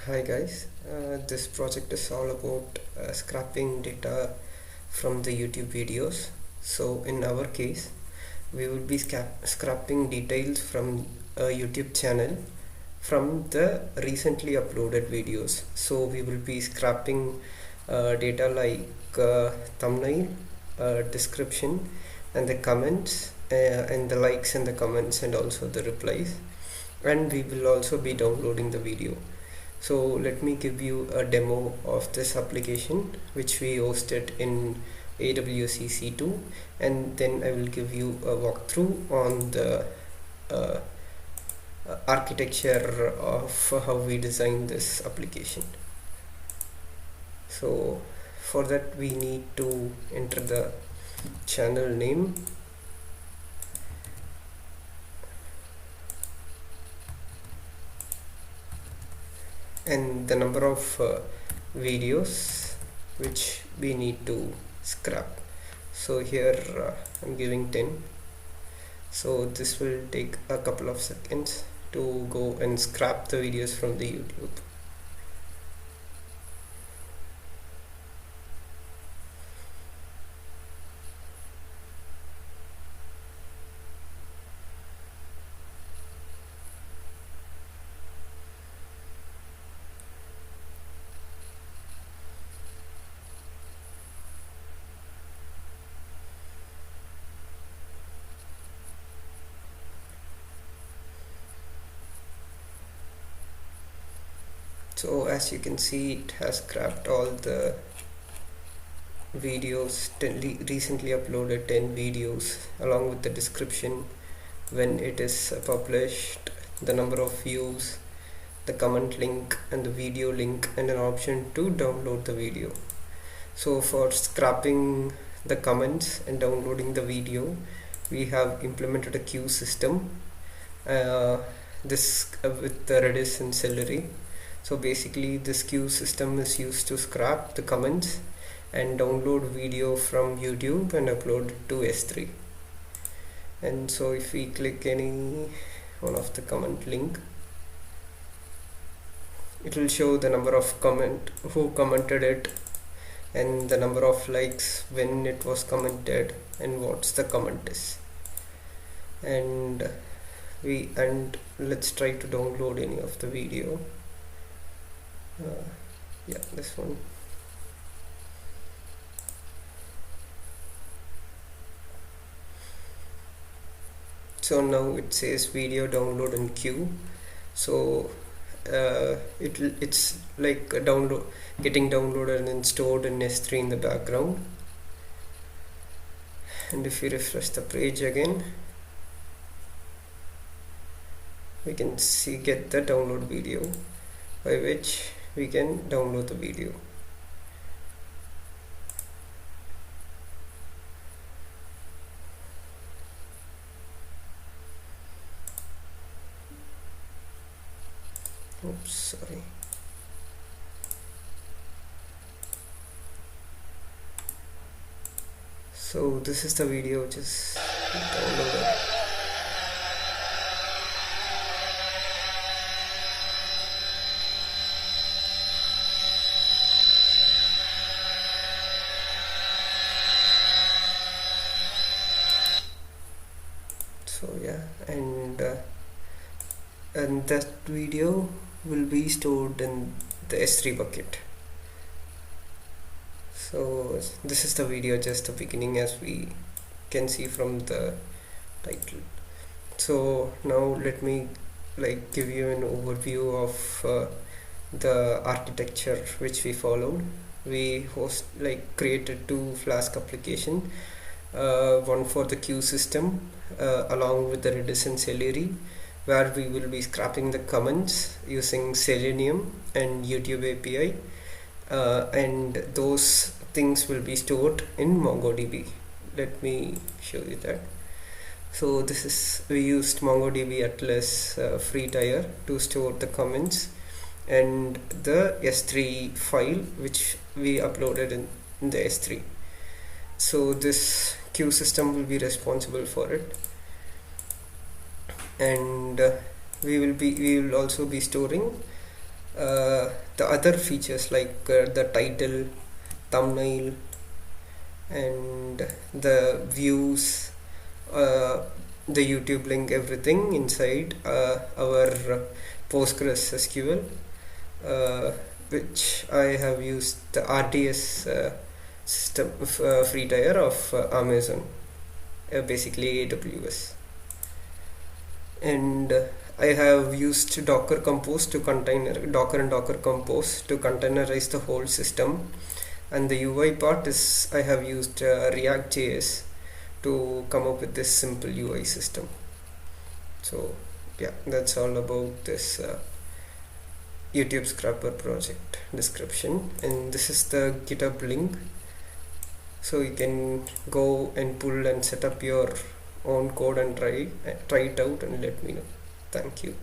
Hi guys, this project is all about scrapping data from the YouTube videos. So in our case, we will be scrapping details from a YouTube channel from the recently uploaded videos. So we will be scrapping data like thumbnail, description, and the comments, and the likes and the comments, and also the replies. And we will also be downloading the video. So let me give you a demo of this application which we hosted in AWS EC2, and then I will give you a walkthrough on the uh, architecture of how we designed this application. So for that we need to enter the channel name, and the number of videos which we need to scrap. So here I'm giving 10. So this will take a couple of seconds to go and scrap the videos from the YouTube. So as you can see, it has scrapped all the videos, recently uploaded 10 videos along with the description, when it is published, the number of views, the comment link and the video link, and an option to download the video. So for scrapping the comments and downloading the video, we have implemented a queue system, this with the Redis and Celery. So basically this queue system is used to scrap the comments and download video from YouTube and upload it to S3. And so if we click any one of the comment link, it will show the number of who commented it, and the number of likes when it was commented, and what's the comment is. And let's try to download any of the video. Yeah, this one. So now it says video download in queue. So it's like getting downloaded and then stored in S3 in the background. And if we refresh the page again, we can get the download video, by which we can download the video. Oops, sorry. So this is the video which is downloaded. So yeah, and that video will be stored in the S3 bucket. So this is the video, just the beginning, as we can see from the title. So now let me give you an overview of the architecture which we followed. We created two Flask application, one for the queue system along with the Redis and Celery, where we will be scrapping the comments using Selenium and YouTube API, and those things will be stored in MongoDB. Let me show you that. So we used MongoDB Atlas free tier to store the comments and the S3 file which we uploaded in the S3. So this queue system will be responsible for it, and we will also be storing the other features like the title, thumbnail, and the views, uh, the YouTube link, everything inside our Postgres SQL, which I have used the RDS system free tier of Amazon, basically AWS. And I have used Docker Compose to Docker and Docker Compose to containerize the whole system. And the UI part is I have used React.js to come up with this simple UI system. So yeah, that's all about this YouTube Scrapper project description, and this is the GitHub link, so you can go and pull and set up your own code and try it out and let me know. Thank you.